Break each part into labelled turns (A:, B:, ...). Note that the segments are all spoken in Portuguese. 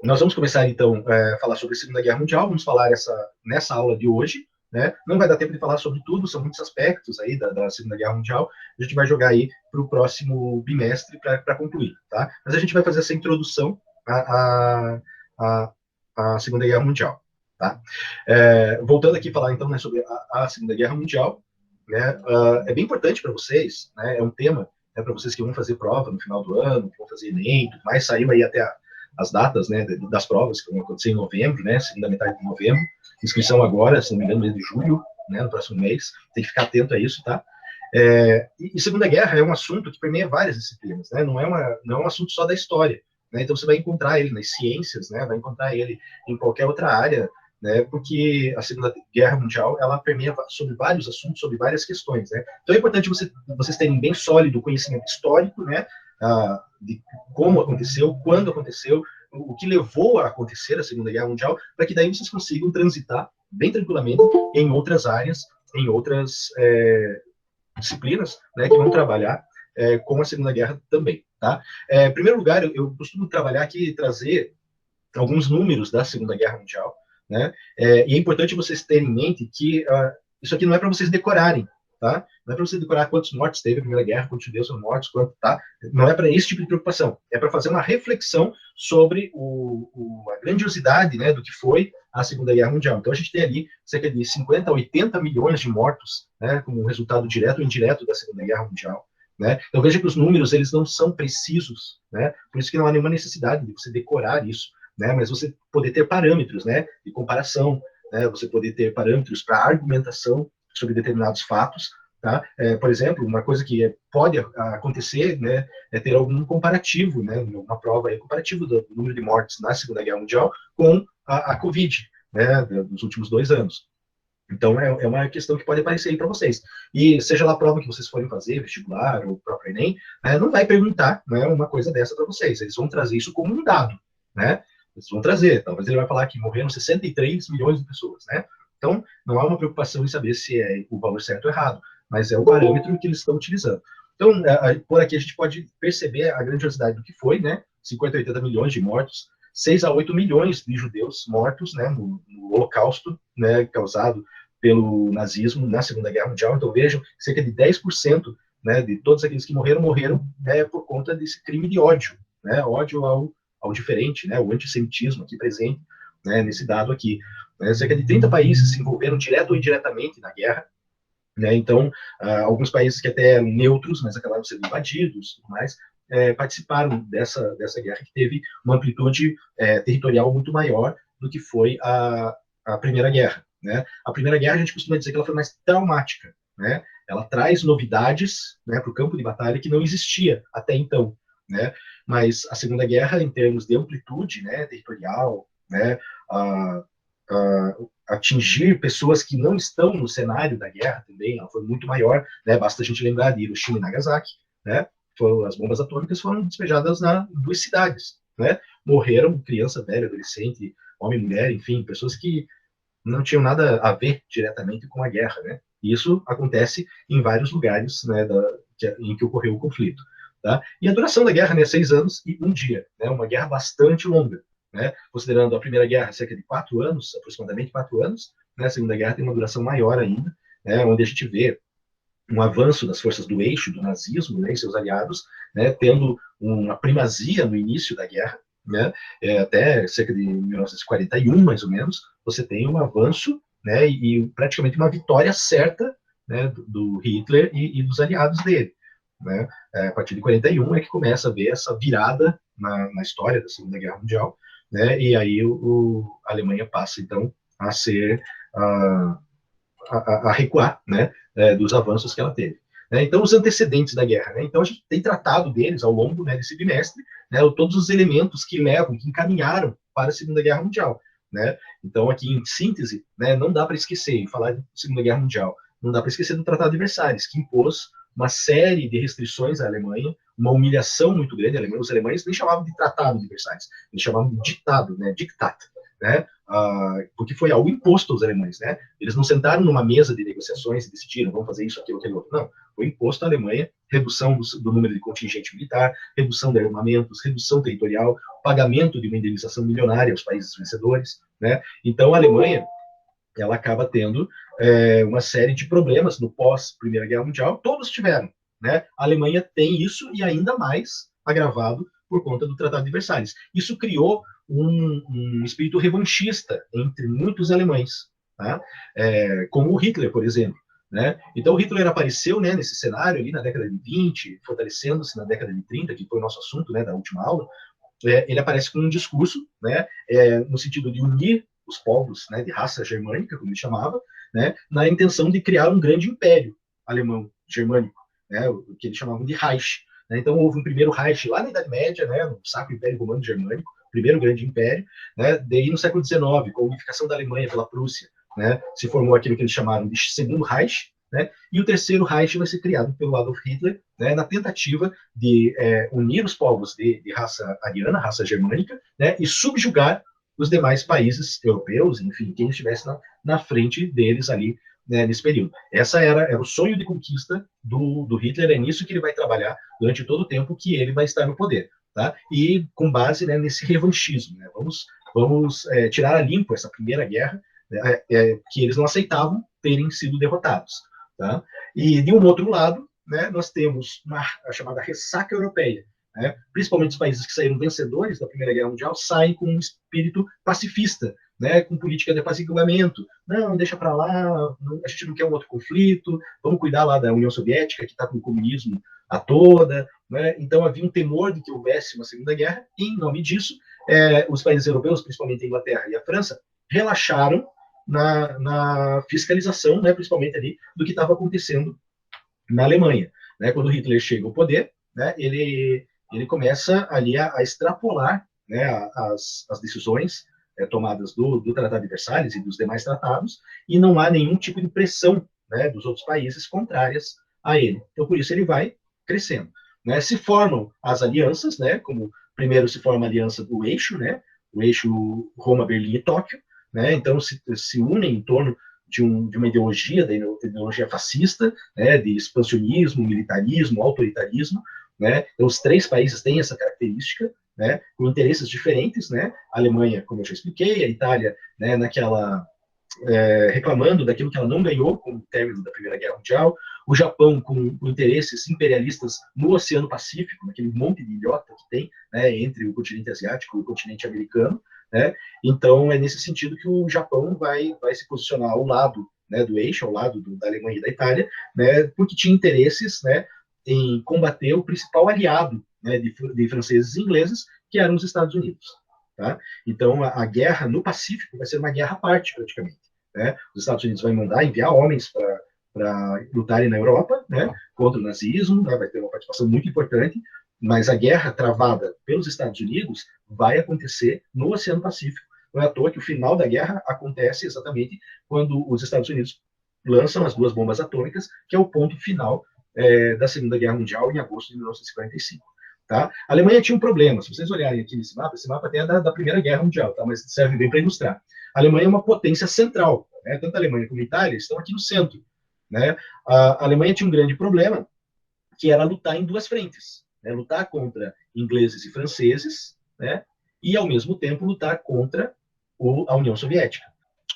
A: Nós vamos começar, então, a falar sobre a Segunda Guerra Mundial, vamos falar nessa aula de hoje, né? Não vai dar tempo de falar sobre tudo, são muitos aspectos aí da Segunda Guerra Mundial, a gente vai jogar aí para o próximo bimestre para concluir, tá? Mas a gente vai fazer essa introdução à, à Segunda Guerra Mundial, tá? Voltando aqui a falar, então, né, sobre a Segunda Guerra Mundial, né? É bem importante para vocês, né? É um tema, né, para vocês que vão fazer prova no final do ano, que vão fazer Enem, tudo mais, saiu aí até as datas, né, das provas que vão acontecer em novembro, né, segunda metade de novembro, inscrição agora, se não me engano, mês de julho, né, no próximo mês, tem que ficar atento a isso, tá? E Segunda Guerra é um assunto que permeia várias disciplinas, né, não é um assunto só da história, né, então você vai encontrar ele nas ciências, né, vai encontrar ele em qualquer outra área, né, porque a Segunda Guerra Mundial, ela permeia sobre vários assuntos, sobre várias questões, né, então é importante vocês terem bem sólido conhecimento histórico, né, de como aconteceu, quando aconteceu, o que levou a acontecer a Segunda Guerra Mundial, para que daí vocês consigam transitar bem tranquilamente em outras áreas, em outras disciplinas, né, que vão trabalhar com a Segunda Guerra também, tá? Em primeiro lugar, eu costumo trabalhar aqui, trazer alguns números da Segunda Guerra Mundial, né? E é importante vocês terem em mente que isso aqui não é para vocês decorarem, tá? Não é para você decorar quantos mortos teve a Primeira Guerra, quantos judeus são mortos, quanto, tá? Não é para esse tipo de preocupação. É para fazer uma reflexão sobre a grandiosidade, né, do que foi a Segunda Guerra Mundial. Então a gente tem ali cerca de 50 a 80 milhões de mortos, né, como resultado direto ou indireto da Segunda Guerra Mundial. Né? Então veja que os números eles não são precisos, né? Por isso que não há nenhuma necessidade de você decorar isso, né? Mas você poder ter parâmetros, né, de comparação, né? Você poder ter parâmetros para argumentação sobre determinados fatos, tá? Por exemplo, uma coisa que pode acontecer, né, é ter algum comparativo, né, uma prova comparativo do número de mortes na Segunda Guerra Mundial com a Covid, né, dos últimos 2 anos. Então, é uma questão que pode aparecer aí para vocês. E seja lá a prova que vocês forem fazer, vestibular ou próprio Enem, não vai perguntar, né, uma coisa dessa para vocês. Eles vão trazer isso como um dado, né? Eles vão trazer. Talvez ele vai falar que morreram 63 milhões de pessoas, né? Então, não há uma preocupação em saber se é o valor certo ou errado, mas é o parâmetro que eles estão utilizando. Então, por aqui a gente pode perceber a grandiosidade do que foi, né? 50, 80 milhões de mortos, 6 a 8 milhões de judeus mortos, né, no Holocausto, né, causado pelo nazismo na Segunda Guerra Mundial. Então vejam, cerca de 10%, né, de todos aqueles que morreram por conta desse crime de ódio, né, ódio ao diferente, né, o antissemitismo aqui presente, né, nesse dado aqui. Cerca de 30 países se envolveram direto ou indiretamente na guerra, né, então alguns países que até eram neutros, mas acabaram sendo invadidos e tudo mais, participaram dessa guerra que teve uma amplitude territorial muito maior do que foi a Primeira Guerra. Né? A Primeira Guerra, a gente costuma dizer que ela foi mais traumática. Né? Ela traz novidades, né, para o campo de batalha que não existia até então. Né? Mas a Segunda Guerra, em termos de amplitude, né, territorial, né, a, a, atingir pessoas que não estão no cenário da guerra também, ela foi muito maior. Né? Basta a gente lembrar de Hiroshima e Nagasaki. Né? As bombas atômicas foram despejadas nas 2 cidades. Né? Morreram criança, velha, adolescente, homem, mulher, enfim, pessoas que não tinham nada a ver diretamente com a guerra, né? E isso acontece em vários lugares, né, em que ocorreu o conflito. Tá? E a duração da guerra, né, 6 anos e um dia, né? Uma guerra bastante longa, né? Considerando a Primeira Guerra cerca de 4 anos, aproximadamente 4 anos, né? A Segunda Guerra tem uma duração maior ainda, né? Onde a gente vê um avanço das forças do eixo, do nazismo, né, e seus aliados, né, tendo uma primazia no início da guerra, né, até cerca de 1941, mais ou menos, você tem um avanço, né, e praticamente uma vitória certa, né, do Hitler e dos aliados dele. Né. A partir de 41 é que começa a ver essa virada na história da Segunda Guerra Mundial, né, e aí a Alemanha passa, então, a ser a recuar, né, dos avanços que ela teve. Né? Então, os antecedentes da guerra. Né? Então, a gente tem tratado deles ao longo, né, desse bimestre, né, todos os elementos que levam, que encaminharam para a Segunda Guerra Mundial. Né? Então, aqui em síntese, né, não dá para esquecer, em falar de Segunda Guerra Mundial, não dá para esquecer do Tratado de Versalhes, que impôs uma série de restrições à Alemanha, uma humilhação muito grande. Os alemães nem chamavam de Tratado de Versalhes, eles chamavam de ditado, né, diktat. né? Porque foi algo imposto aos alemães, né? Eles não sentaram numa mesa de negociações e decidiram, vamos fazer isso, aquilo, aquilo outro. Não, foi imposto à Alemanha redução do número de contingente militar, redução de armamentos, redução territorial, pagamento de uma indenização milionária aos países vencedores, né? Então a Alemanha ela acaba tendo uma série de problemas no pós Primeira Guerra Mundial, todos tiveram, né? A Alemanha tem isso e ainda mais agravado por conta do Tratado de Versalhes. Isso criou um espírito revanchista entre muitos alemães, tá? Como o Hitler, por exemplo. Né? Então, o Hitler apareceu, né, nesse cenário ali na década de 20, fortalecendo-se na década de 30, que foi o nosso assunto, né, da última aula. Ele aparece com um discurso, né, no sentido de unir os povos, né, de raça germânica, como ele chamava, né, na intenção de criar um grande império alemão germânico, né, o que eles chamavam de Reich. Né? Então, houve um primeiro Reich lá na Idade Média, né, no Sacro Império Romano Germânico, primeiro grande império. Né? Daí, no século XIX, com a unificação da Alemanha pela Prússia, né, se formou aquilo que eles chamaram de Segundo Reich, né? E o terceiro Reich vai ser criado pelo Adolf Hitler, né, na tentativa de unir os povos de raça ariana, raça germânica, né, e subjugar os demais países europeus, enfim, quem estivesse na frente deles ali, né, nesse período. Era o sonho de conquista do Hitler, é nisso que ele vai trabalhar durante todo o tempo que ele vai estar no poder. Tá? E com base, né, nesse revanchismo. Né? Vamos tirar a limpo essa primeira guerra, né, que eles não aceitavam terem sido derrotados. Tá? E, de um outro lado, né, nós temos a chamada ressaca europeia. Né? Principalmente os países que saíram vencedores da Primeira Guerra Mundial saem com um espírito pacifista, né, com política de apaziguamento. Não, deixa para lá, a gente não quer um outro conflito, vamos cuidar lá da União Soviética, que está com o comunismo a toda. Né? Então havia um temor de que houvesse uma Segunda Guerra, e, em nome disso, os países europeus, principalmente a Inglaterra e a França, relaxaram na fiscalização, né, principalmente ali, do que estava acontecendo na Alemanha. Né? Quando Hitler chega ao poder, né, ele começa ali a extrapolar, né, as decisões tomadas do Tratado de Versalhes e dos demais tratados, e não há nenhum tipo de pressão, né, dos outros países contrárias a ele. Então, por isso, ele vai crescendo. Né? Se formam as alianças, né, como primeiro se forma a aliança do eixo, né, o eixo Roma, Berlim e Tóquio. Né? Então, se unem em torno de uma ideologia, da ideologia fascista, né, de expansionismo, militarismo, autoritarismo. Né? Então, os três países têm essa característica, né, com interesses diferentes. Né? A Alemanha, como eu já expliquei, a Itália, né, reclamando daquilo que ela não ganhou com o término da Primeira Guerra Mundial, o Japão com interesses imperialistas no Oceano Pacífico, naquele monte de ilhota que tem, né, entre o continente asiático e o continente americano. Né? Então, é nesse sentido que o Japão vai se posicionar ao lado, né, do eixo, ao lado da Alemanha e da Itália, né, porque tinha interesses, né, em combater o principal aliado, né, de franceses e ingleses, que eram os Estados Unidos. Tá? Então, a guerra no Pacífico vai ser uma guerra à parte, praticamente. Né? Os Estados Unidos vai enviar homens para lutarem na Europa, né, contra o nazismo, né, vai ter uma participação muito importante, mas a guerra travada pelos Estados Unidos vai acontecer no Oceano Pacífico. Não é à toa que o final da guerra acontece exatamente quando os Estados Unidos lançam as duas bombas atômicas, que é o ponto final da Segunda Guerra Mundial, em agosto de 1945. Tá? A Alemanha tinha um problema. Se vocês olharem aqui nesse mapa, esse mapa até é da Primeira Guerra Mundial, tá? Mas serve bem para ilustrar. A Alemanha é uma potência central. Né? Tanto a Alemanha como a Itália estão aqui no centro. Né? A Alemanha tinha um grande problema, que era lutar em duas frentes. Né? Lutar contra ingleses e franceses, né? E, ao mesmo tempo, lutar contra a União Soviética.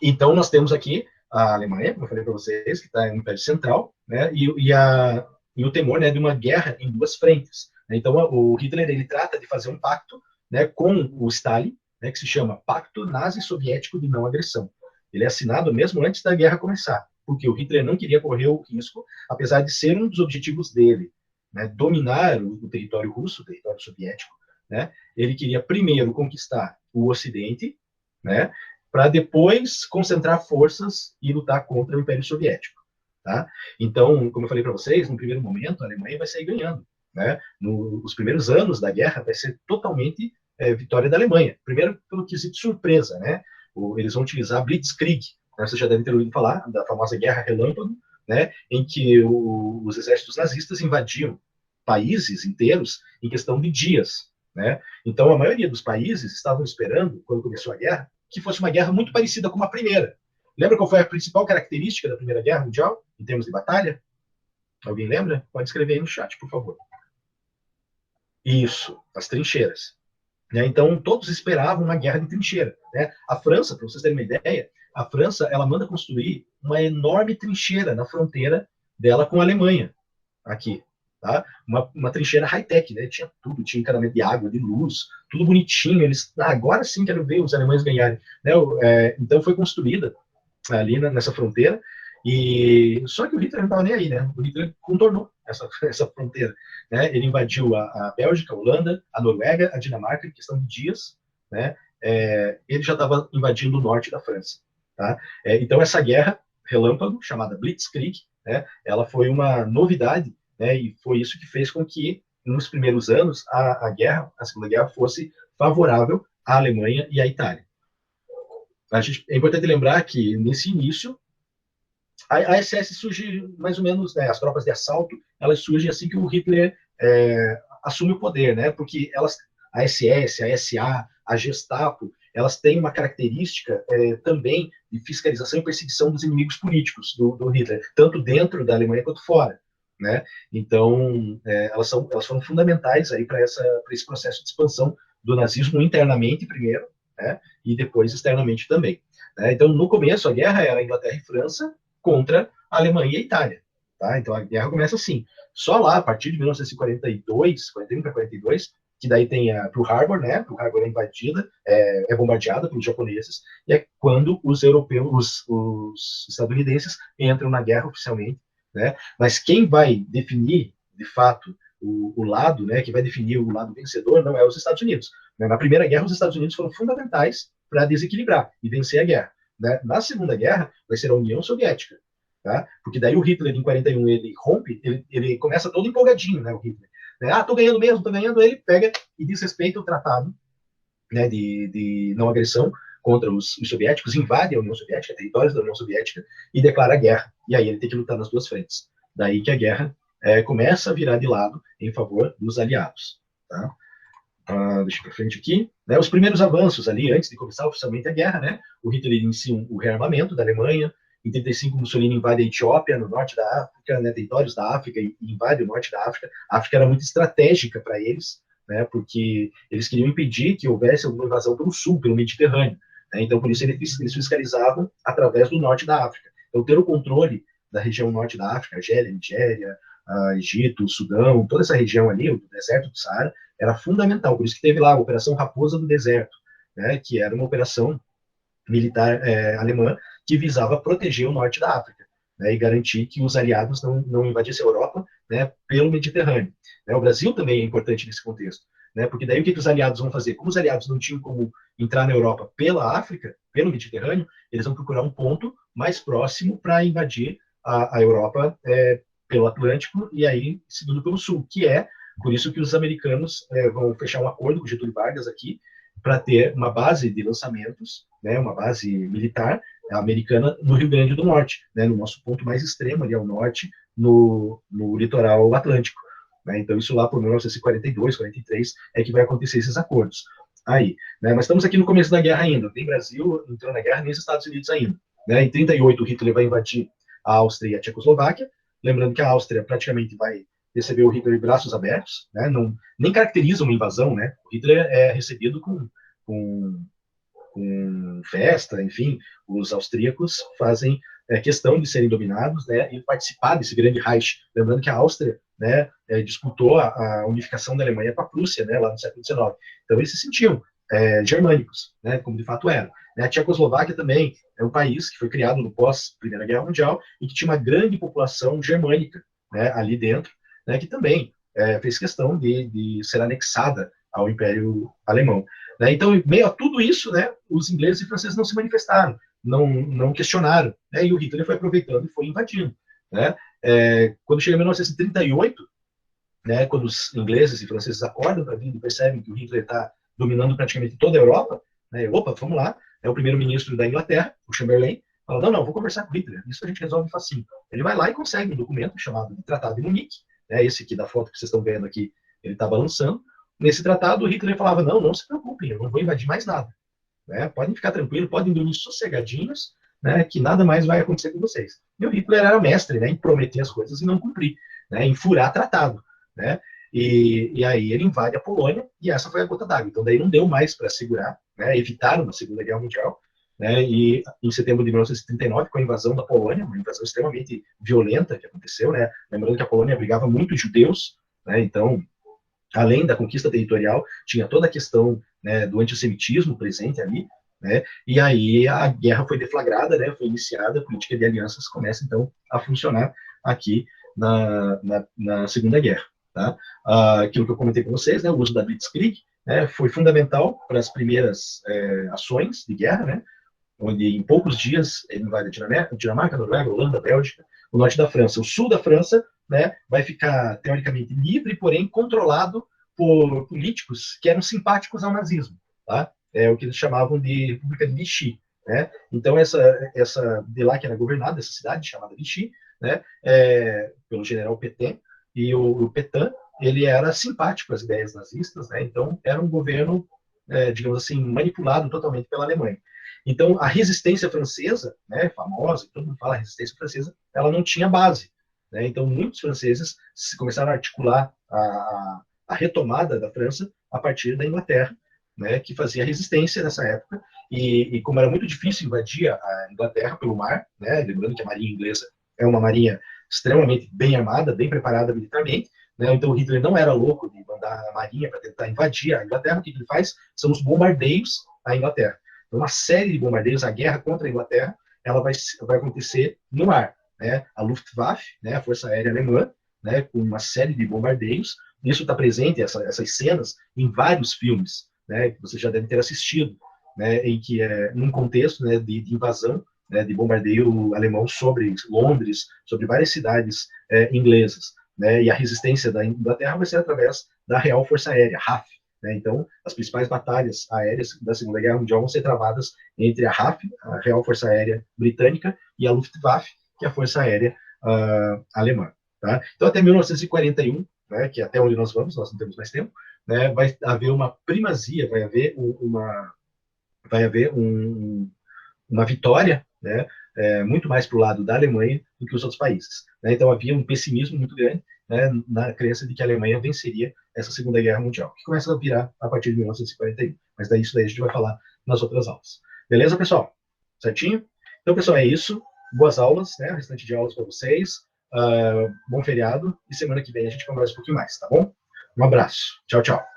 A: Então, nós temos aqui a Alemanha, como eu falei para vocês, que está no Império Central, né? E o temor, né, de uma guerra em duas frentes. Então, o Hitler ele trata de fazer um pacto, né, com o Stalin, né, que se chama Pacto Nazi-Soviético de Não Agressão. Ele é assinado mesmo antes da guerra começar, porque o Hitler não queria correr o risco, apesar de ser um dos objetivos dele, né, dominar o território russo, o território soviético. Né, ele queria primeiro conquistar o Ocidente, né, para depois concentrar forças e lutar contra o Império Soviético. Tá? Então, como eu falei para vocês, no primeiro momento, a Alemanha vai sair ganhando. Né? Nos primeiros anos da guerra, vai ser totalmente vitória da Alemanha. Primeiro, pelo quesito surpresa. Né? Eles vão utilizar Blitzkrieg. Né? Você já deve ter ouvido falar da famosa Guerra Relâmpago, né? Em que os exércitos nazistas invadiam países inteiros em questão de dias. Né? Então, a maioria dos países estavam esperando, quando começou a guerra, que fosse uma guerra muito parecida com a primeira. Lembra qual foi a principal característica da Primeira Guerra Mundial, em termos de batalha? Alguém lembra? Pode escrever aí no chat, por favor. Isso, as trincheiras. Né? Então, todos esperavam uma guerra de trincheira. Né? A França, para vocês terem uma ideia, a França ela manda construir uma enorme trincheira na fronteira dela com a Alemanha, aqui. Tá? Uma trincheira high-tech, né? Tinha tudo, tinha encanamento de água, de luz, tudo bonitinho. Eles, agora sim quero ver os alemães ganharem. Né? Então foi construída ali nessa fronteira, e só que o Hitler não estava nem aí, né? O Hitler contornou essa fronteira. Né? Ele invadiu a Bélgica, a Holanda, a Noruega, a Dinamarca, em questão de dias. Né? Ele já estava invadindo o norte da França. Tá? Então essa guerra relâmpago, chamada Blitzkrieg, né? Ela foi uma novidade, né? E foi isso que fez com que, nos primeiros anos, a Segunda Guerra, fosse favorável à Alemanha e à Itália. É importante lembrar que, nesse início, a SS surge mais ou menos, né, as tropas de assalto, elas surgem assim que o Hitler assume o poder, né, porque a SS, a SA, a Gestapo, elas têm uma característica também de fiscalização e perseguição dos inimigos políticos do Hitler, tanto dentro da Alemanha quanto fora. Né? Então, elas foram fundamentais aí para esse processo de expansão do nazismo internamente primeiro, né? E depois externamente também. Né? Então, no começo, a guerra era Inglaterra e França contra a Alemanha e a Itália. Tá? Então, a guerra começa assim. Só lá, a partir de 1942, 41 para 42, que daí tem a Pearl Harbor, né? Pearl Harbor é invadida, é bombardeada pelos japoneses, e é quando os europeus, os estadunidenses entram na guerra oficialmente. Né? Mas quem vai definir, de fato, o lado, né, que vai definir o lado vencedor, não é os Estados Unidos. Né? Na Primeira Guerra, os Estados Unidos foram fundamentais para desequilibrar e vencer a guerra. Né? Na Segunda Guerra, vai ser a União Soviética. Tá? Porque daí o Hitler, em 41, ele rompe, ele começa todo empolgadinho, né, o Hitler. Né? Tô ganhando mesmo, tô ganhando. Ele pega e desrespeita o tratado, né, de não agressão contra os soviéticos, invade a União Soviética, territórios da União Soviética, e declara guerra. E aí ele tem que lutar nas duas frentes. Daí que a guerra começa a virar de lado em favor dos aliados. Tá? Deixa eu para frente aqui. Né, os primeiros avanços ali, antes de começar oficialmente a guerra, né, o Hitler inicia o rearmamento da Alemanha. Em 35, Mussolini invade a Etiópia, no norte da África, né, territórios da África, e invade o norte da África. A África era muito estratégica para eles, né, porque eles queriam impedir que houvesse alguma invasão pelo sul, pelo Mediterrâneo. Né, então, por isso, eles fiscalizavam através do norte da África. Então, ter o controle da região norte da África, Argélia, Nigéria, Egito, Sudão, toda essa região ali, o deserto do Saara, era fundamental. Por isso que teve lá a Operação Raposa do Deserto, né, que era uma operação militar alemã que visava proteger o norte da África, né, e garantir que os aliados não invadissem a Europa, né, pelo Mediterrâneo. Né, o Brasil também é importante nesse contexto, né, porque daí o que os aliados vão fazer? Como os aliados não tinham como entrar na Europa pela África, pelo Mediterrâneo, eles vão procurar um ponto mais próximo para invadir a Europa pelo Atlântico e aí seguindo pelo Sul, que é por isso que os americanos vão fechar um acordo com Getúlio Vargas aqui para ter uma base de lançamentos, né, uma base militar americana no Rio Grande do Norte, né, no nosso ponto mais extremo ali ao norte, no litoral atlântico. Né, então isso lá por 1942, 43 é que vai acontecer esses acordos. Aí, né, mas estamos aqui no começo da guerra ainda, nem Brasil entrou na guerra, nem os Estados Unidos ainda. Né, em 38 o Hitler vai invadir a Áustria e a Tchecoslováquia, lembrando que a Áustria praticamente vai receber o Hitler de braços abertos, né? Não, nem caracteriza uma invasão, né? O Hitler é recebido com festa, enfim, os austríacos fazem questão de serem dominados, né? E participar desse grande Reich. Lembrando que a Áustria, né, disputou a unificação da Alemanha com a Prússia, né, lá no século XIX. Então eles se sentiam germânicos, né, como de fato eram. A Tchecoslováquia também é um país que foi criado no pós-Primeira Guerra Mundial e que tinha uma grande população germânica, né, ali dentro, né, que também fez questão de ser anexada ao Império Alemão. Né? Então, em meio a tudo isso, né, os ingleses e franceses não se manifestaram, não questionaram, né, e o Hitler foi aproveitando e foi invadindo. Né? Quando chega em 1938, né, quando os ingleses e franceses acordam para vir e percebem que o Hitler está dominando praticamente toda a Europa, né, opa, vamos lá, é o primeiro-ministro da Inglaterra, o Chamberlain, fala, não, vou conversar com o Hitler, isso a gente resolve facinho. Ele vai lá e consegue um documento chamado de Tratado de Munique, né, esse aqui da foto que vocês estão vendo aqui, ele está balançando. Nesse tratado, o Hitler falava, não se preocupem, eu não vou invadir mais nada. né? Podem ficar tranquilos, podem dormir sossegadinhos, né? Que nada mais vai acontecer com vocês. E o Hitler era mestre, né? Em prometer as coisas e não cumprir, né? Em furar tratado, né? E aí ele invade a Polônia e essa foi a gota d'água. Então daí não deu mais para segurar, né? Evitaram a Segunda Guerra Mundial, né? E em setembro de 1939, com a invasão da Polônia, uma invasão extremamente violenta que aconteceu, né? Lembrando que a Polônia abrigava muitos judeus, né? Então, além da conquista territorial, tinha toda a questão, né, do antissemitismo presente ali, né? E aí a guerra foi deflagrada, né? Foi iniciada, a política de alianças começa então a funcionar aqui na Segunda Guerra, tá? Aquilo que eu comentei com vocês, né? O uso da Blitzkrieg, né, foi fundamental para as primeiras ações de guerra, né? Onde em poucos dias ele invade a Dinamarca, a Noruega, a Holanda, a Bélgica, o norte da França. O sul da França, né, vai ficar teoricamente livre, porém controlado por políticos que eram simpáticos ao nazismo, tá? É o que eles chamavam de República de Vichy, né? Então essa de lá que era governada, essa cidade chamada Vichy, né, pelo general Pétain, e o Pétain, ele era simpático às ideias nazistas, né? Então era um governo, digamos assim, manipulado totalmente pela Alemanha. Então, a resistência francesa, né, famosa, todo mundo fala resistência francesa, ela não tinha base. Né? Então, muitos franceses começaram a articular a retomada da França a partir da Inglaterra, né, que fazia resistência nessa época. E como era muito difícil invadir a Inglaterra pelo mar, né, lembrando que a marinha inglesa é uma marinha extremamente bem armada, bem preparada militarmente, né, então o Hitler não era louco de mandar a marinha para tentar invadir a Inglaterra. O que ele faz são os bombardeios à Inglaterra. Então, uma série de bombardeios, a guerra contra a Inglaterra, ela vai acontecer no ar. Né? A Luftwaffe, né, a Força Aérea Alemã, né, com uma série de bombardeios. Isso está presente, essas cenas, em vários filmes, né, que você já deve ter assistido, né, em que num contexto, né, de invasão, né, de bombardeio alemão sobre Londres, sobre várias cidades inglesas. Né, e a resistência da Inglaterra vai ser através da Real Força Aérea, RAF. Né? Então, as principais batalhas aéreas da Segunda Guerra Mundial vão ser travadas entre a RAF, a Real Força Aérea Britânica, e a Luftwaffe, que é a Força Aérea alemã. Tá? Então, até 1941, né, que é até onde nós vamos, nós não temos mais tempo, né, vai haver uma primazia, vai haver uma vitória, né, muito mais para o lado da Alemanha do que os outros países. Né? Então havia um pessimismo muito grande, né, na crença de que a Alemanha venceria essa Segunda Guerra Mundial, que começa a virar a partir de 1941. Mas daí isso daí a gente vai falar nas outras aulas. Beleza, pessoal? Certinho? Então, pessoal, é isso. Boas aulas, né? Restante de aulas para vocês. Bom feriado. E semana que vem a gente conversa um pouquinho mais, tá bom? Um abraço. Tchau, tchau.